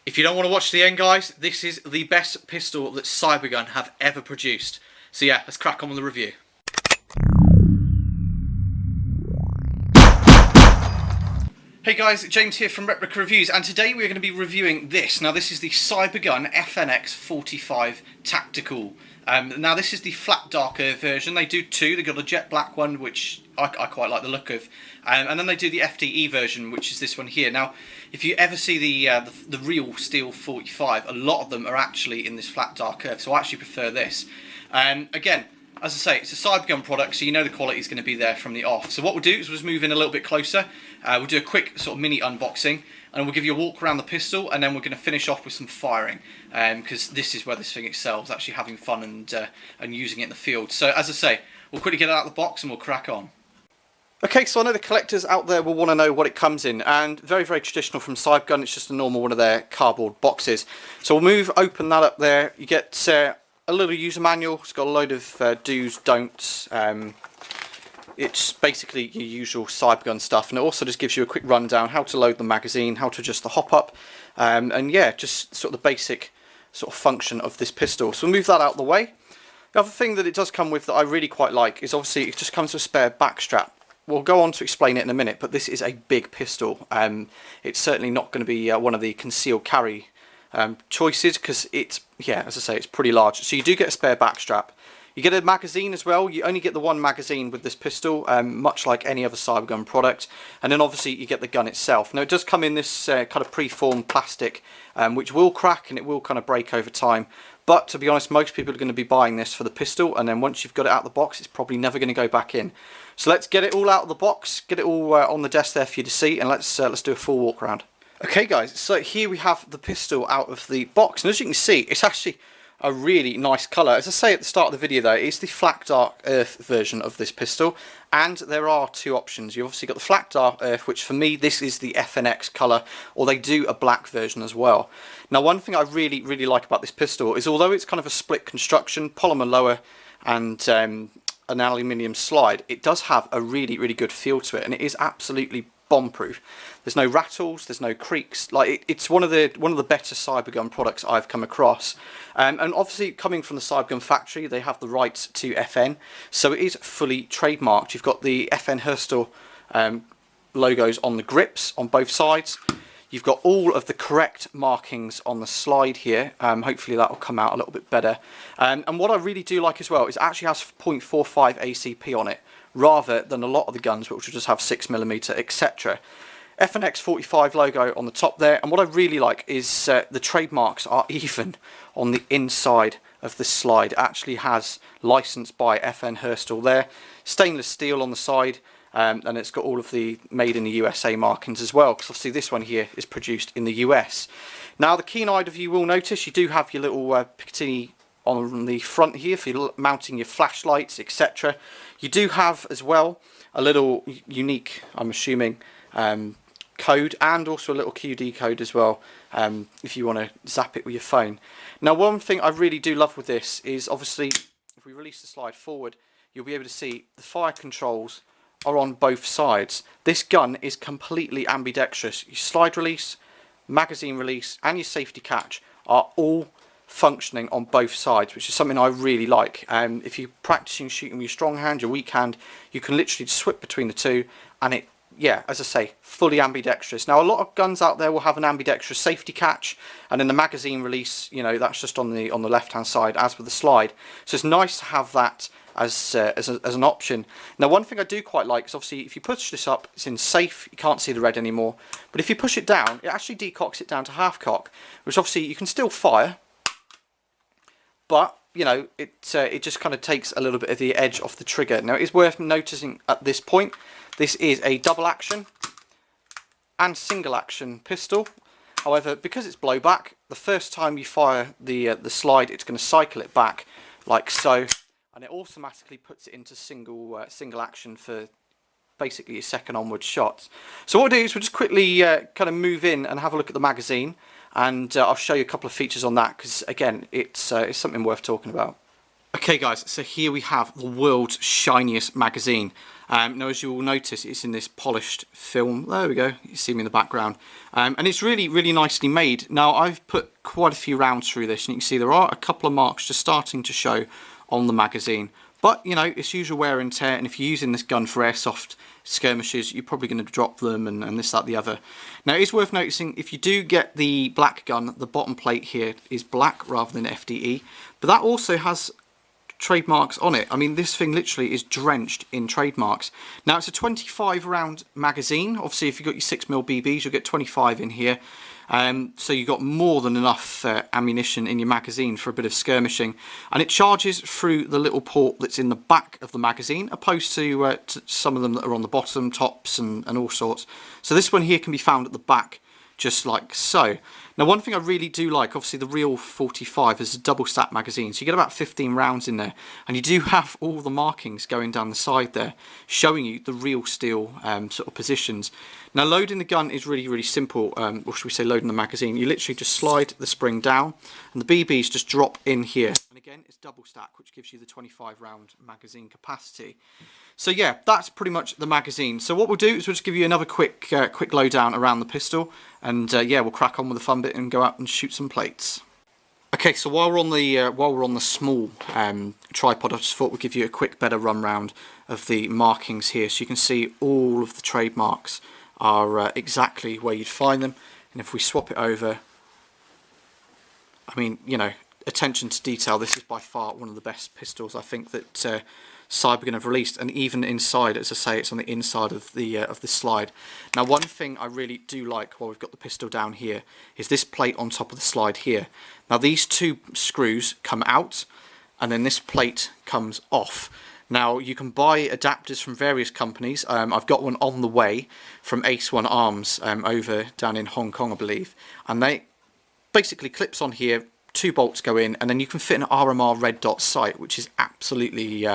If you don't want to watch to the end, guys, this is the best pistol that Cybergun have ever produced. So yeah, let's crack on with the review. Hey guys, James here from Replica Reviews, and today we're going to be reviewing this. Now this is the Cybergun FNX 45 Tactical. Now this is the flat darker version. They do two. They've got a jet black one, which I quite like the look of, and then they do the FDE version, which is this one here. Now, if you ever see the real steel 45, a lot of them are actually in this flat dark curve. So I actually prefer this. Again, as I say, it's a Cybergun product, so you know the quality is going to be there from the off. So what we'll do is we'll just move in a little bit closer. We'll do a quick sort of mini unboxing, and we'll give you a walk around the pistol, and then we're going to finish off with some firing, because this is where this thing excels, actually having fun and using it in the field. So as I say, we'll quickly get it out of the box and we'll crack on. Okay, so I know the collectors out there will want to know what it comes in, and very, very traditional from Cybergun, it's just a normal one of their cardboard boxes. So we'll open that up there. You get a little user manual. It's got a load of do's, don'ts. It's basically your usual Cybergun stuff, and it also just gives you a quick rundown how to load the magazine, how to adjust the hop up, and yeah, just sort of the basic sort of function of this pistol. So we'll move that out of the way. The other thing that it does come with that I really quite like is obviously it just comes with a spare back strap. We'll go on to explain it in a minute, but this is a big pistol. It's certainly not going to be one of the concealed carry choices, because it's, yeah, as I say, it's pretty large. So you do get a spare back strap. You get a magazine as well. You only get the one magazine with this pistol, much like any other Cybergun product. And then obviously you get the gun itself. Now it does come in this kind of pre-formed plastic, which will crack and it will kind of break over time. But to be honest, most people are going to be buying this for the pistol, and then once you've got it out of the box, it's probably never going to go back in. So let's get it all out of the box, get it all on the desk there for you to see, and let's do a full walk around. Okay guys, so here we have the pistol out of the box, and as you can see, it's actually a really nice colour. As I say at the start of the video though, it's the flat dark earth version of this pistol, and there are two options. You've obviously got the flat dark earth, which for me this is the FNX colour, or they do a black version as well. Now one thing I really like about this pistol is, although it's kind of a split construction, polymer lower and an aluminium slide, it does have a really good feel to it, and it is absolutely bomb-proof. There's no rattles, there's no creaks. Like it's one of the better Cybergun products I've come across. And obviously coming from the Cybergun factory, they have the rights to FN, so it is fully trademarked. You've got the FN Herstal logos on the grips on both sides. You've got all of the correct markings on the slide here. Hopefully that will come out a little bit better. And what I really do like as well is it actually has 0.45 ACP on it, rather than a lot of the guns which will just have 6mm, etc. FNX 45 logo on the top there, and what I really like is the trademarks are even on the inside of the slide. It actually has licensed by FN Herstal there, stainless steel on the side, and it's got all of the made in the USA markings as well, because obviously this one here is produced in the US. Now the keen-eyed of you will notice you do have your little Picatinny on the front here for mounting your flashlights, etc. You do have as well a little unique, I'm assuming, code, and also a little QD code as well, if you want to zap it with your phone. Now one thing I really do love with this is, obviously if we release the slide forward, you'll be able to see the fire controls are on both sides. This gun is completely ambidextrous. Your slide release, magazine release and your safety catch are all functioning on both sides, which is something I really like. If you're practicing shooting with your strong hand, your weak hand, you can literally swip between the two, and it, yeah, as I say, fully ambidextrous. Now a lot of guns out there will have an ambidextrous safety catch, and in the magazine release, you know, that's just on the left hand side, as with the slide. So it's nice to have that as an option. Now one thing I do quite like is, obviously if you push this up, it's in safe, you can't see the red anymore, but if you push it down, it actually decocks it down to half cock, which obviously you can still fire, but you know, it just kind of takes a little bit of the edge off the trigger. Now it is worth noticing at this point, this is a double action and single action pistol. However, because it's blowback, the first time you fire the slide, it's going to cycle it back like so, and it automatically puts it into single action for basically your second onward shots. So what we'll do is we'll just quickly kind of move in and have a look at the magazine, and I'll show you a couple of features on that, because again, it's something worth talking about. Okay guys, so here we have the world's shiniest magazine. Now as you will notice, it's in this polished film. There we go, you see me in the background. And it's really, really nicely made. Now I've put quite a few rounds through this, and you can see there are a couple of marks just starting to show on the magazine. But, you know, it's usual wear and tear, and if you're using this gun for airsoft skirmishes, you're probably going to drop them and this, that, the other. Now, it is worth noticing, if you do get the black gun, the bottom plate here is black rather than FDE. But that also has trademarks on it. I mean, this thing literally is drenched in trademarks. Now, it's a 25 round magazine. Obviously, if you've got your 6mm BBs, you'll get 25 in here. So you've got more than enough ammunition in your magazine for a bit of skirmishing, and it charges through the little port that's in the back of the magazine, opposed to some of them that are on the bottom, tops and all sorts. So this one here can be found at the back, just like so. Now, one thing I really do like, obviously the real 45 is a double stack magazine, so you get about 15 rounds in there, and you do have all the markings going down the side there, showing you the real steel sort of positions. Now, loading the gun is really, really simple, or should we say loading the magazine. You literally just slide the spring down, and the BBs just drop in here. And again, it's double stack, which gives you the 25 round magazine capacity. So yeah, that's pretty much the magazine. So what we'll do is we'll just give you another quick lowdown around the pistol, and yeah, we'll crack on with the fun bit and go out and shoot some plates. Okay, so while we're on the small tripod, I just thought we'd give you a quick better run round of the markings here, so you can see all of the trademarks are exactly where you'd find them. And if we swap it over, I mean, you know, attention to detail. This is by far one of the best pistols I think that Cybergun have released, and even inside, as I say, it's on the inside of the slide. Now, one thing I really do like while we've got the pistol down here is this plate on top of the slide here. Now, these two screws come out, and then this plate comes off. Now, you can buy adapters from various companies. I've got one on the way from Ace One Arms over down in Hong Kong, I believe, and they basically clips on here. 2 bolts go in, and then you can fit an RMR red dot sight, which is absolutely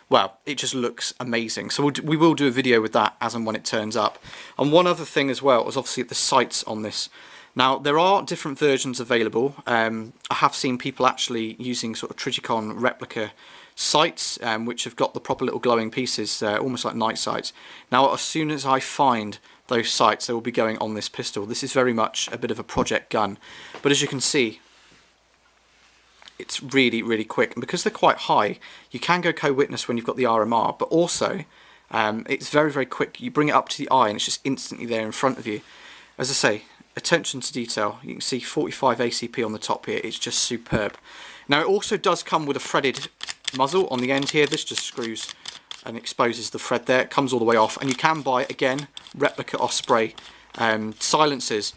well, it just looks amazing. So we will do a video with that as and when it turns up. And one other thing as well is obviously the sights on this. Now, there are different versions available. I have seen people actually using sort of Trigicon replica sights, which have got the proper little glowing pieces, almost like night sights. Now, as soon as I find those sights, they will be going on this pistol. This is very much a bit of a project gun, but as you can see, it's really, really quick, and because they're quite high, you can go co-witness when you've got the RMR, but also it's very, very quick. You bring it up to the eye and it's just instantly there in front of you. As I say, attention to detail. You can see 45 ACP on the top here. It's just superb. Now, it also does come with a threaded muzzle on the end here. This just screws and exposes the thread there. It comes all the way off, and you can buy, again, replica Osprey silencers.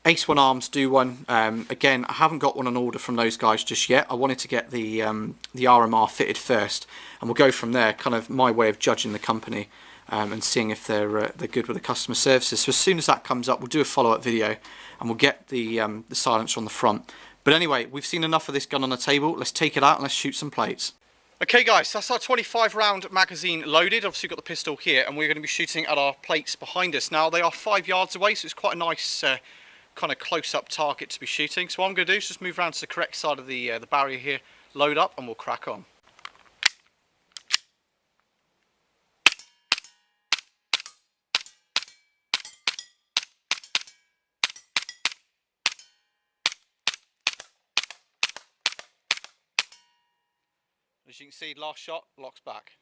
Ace One Arms do one. Again, I haven't got one on order from those guys just yet. I wanted to get the RMR fitted first, and we'll go from there. Kind of my way of judging the company and seeing if they're good with the customer services. So as soon as that comes up, we'll do a follow-up video, and we'll get the silencer on the front. But anyway, we've seen enough of this gun on the table. Let's take it out and let's shoot some plates. Okay guys, that's our 25 round magazine loaded. Obviously we've got the pistol here, and we're going to be shooting at our plates behind us. Now, they are 5 yards away, so it's quite a nice kind of close-up target to be shooting. So what I'm going to do is just move around to the correct side of the barrier here, load up, and we'll crack on. As you can see, last shot locks back.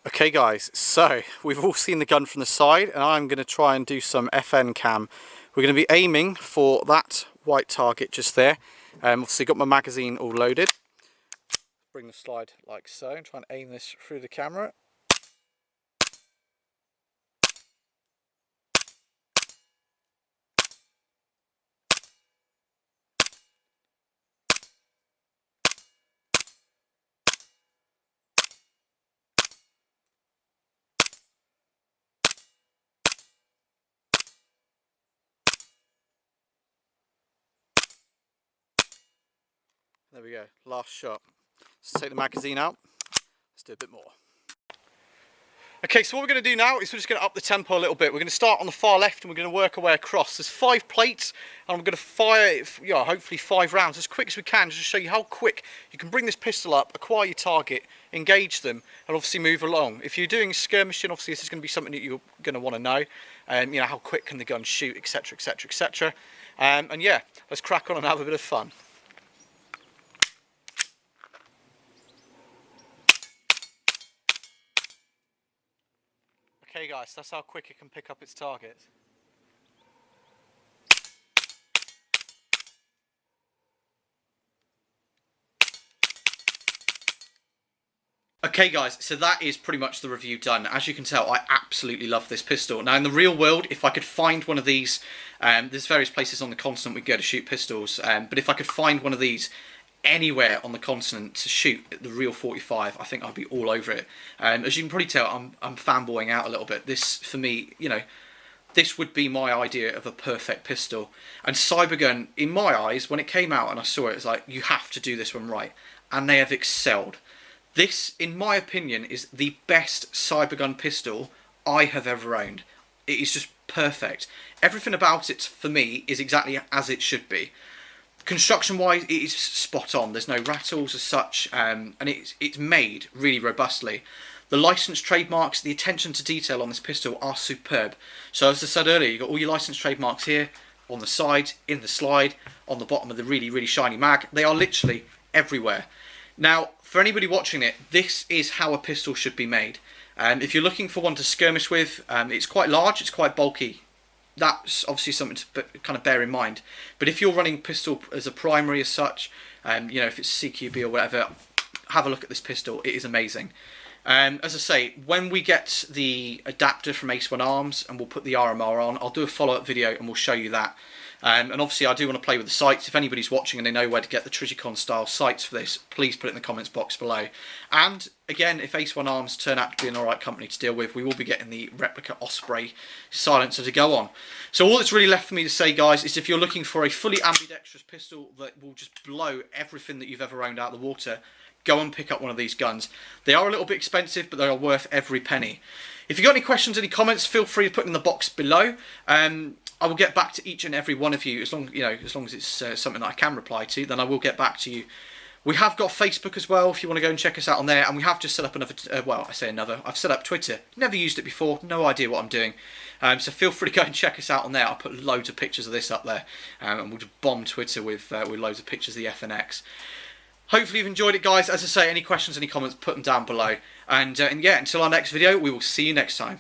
Okay guys, so we've all seen the gun from the side, and I'm going to try and do some FN cam. We're going to be aiming for that white target just there. Obviously got my magazine all loaded. Bring the slide like so, and try and aim this through the camera. There we go, last shot. Let's take the magazine out. Let's do a bit more. Okay, so what we're going to do now is we're just going to up the tempo a little bit. We're going to start on the far left and we're going to work our way across. There's 5 plates and I'm going to fire, hopefully 5 rounds as quick as we can, just to show you how quick you can bring this pistol up, acquire your target, engage them, and obviously move along. If you're doing skirmishing, obviously this is going to be something that you're going to want to know. How quick can the gun shoot, etc, etc, etc. And yeah, let's crack on and have a bit of fun. Okay guys, that's how quick it can pick up its target. Okay guys, so that is pretty much the review done. As you can tell, I absolutely love this pistol. Now in the real world, if I could find one of these, there's various places on the continent we go to shoot pistols, but if I could find one of these anywhere on the continent to shoot the real 45, I think I'd be all over it. As you can probably tell, I'm fanboying out a little bit. This, for me, this would be my idea of a perfect pistol. And Cybergun, in my eyes, when it came out and I saw it, it's like, you have to do this one right. And they have excelled. This, in my opinion, is the best Cybergun pistol I have ever owned. It is just perfect. Everything about it, for me, is exactly as it should be. Construction wise, it is spot on. There's no rattles as such, and it's made really robustly. The licensed trademarks, the attention to detail on this pistol are superb. So as I said earlier, you've got all your licensed trademarks here, on the side, in the slide, on the bottom of the really, really shiny mag. They are literally everywhere. Now, for anybody watching it, this is how a pistol should be made. If you're looking for one to skirmish with, it's quite large, it's quite bulky. That's obviously something to kind of bear in mind. But if you're running pistol as a primary as such, if it's CQB or whatever, have a look at this pistol. It is amazing. As I say, when we get the adapter from Ace 1 Arms and we'll put the RMR on, I'll do a follow-up video and we'll show you that. And obviously I do want to play with the sights. If anybody's watching and they know where to get the Trijicon style sights for this, please put it in the comments box below. And again, if Ace 1 Arms turn out to be an alright company to deal with, we will be getting the replica Osprey silencer to go on. So all that's really left for me to say, guys, is if you're looking for a fully ambidextrous pistol that will just blow everything that you've ever owned out of the water, go and pick up one of these guns. They are a little bit expensive, but they are worth every penny. If you've got any questions, any comments, feel free to put them in the box below. I will get back to each and every one of you as long as it's something that I can reply to. Then I will get back to you. We have got Facebook as well if you want to go and check us out on there, and we have just set up another. I've set up Twitter. Never used it before. No idea what I'm doing. So feel free to go and check us out on there. I'll put loads of pictures of this up there, and we'll just bomb Twitter with loads of pictures of the FNX. Hopefully you've enjoyed it, guys. As I say, any questions, any comments, put them down below. And yeah, until our next video, we will see you next time.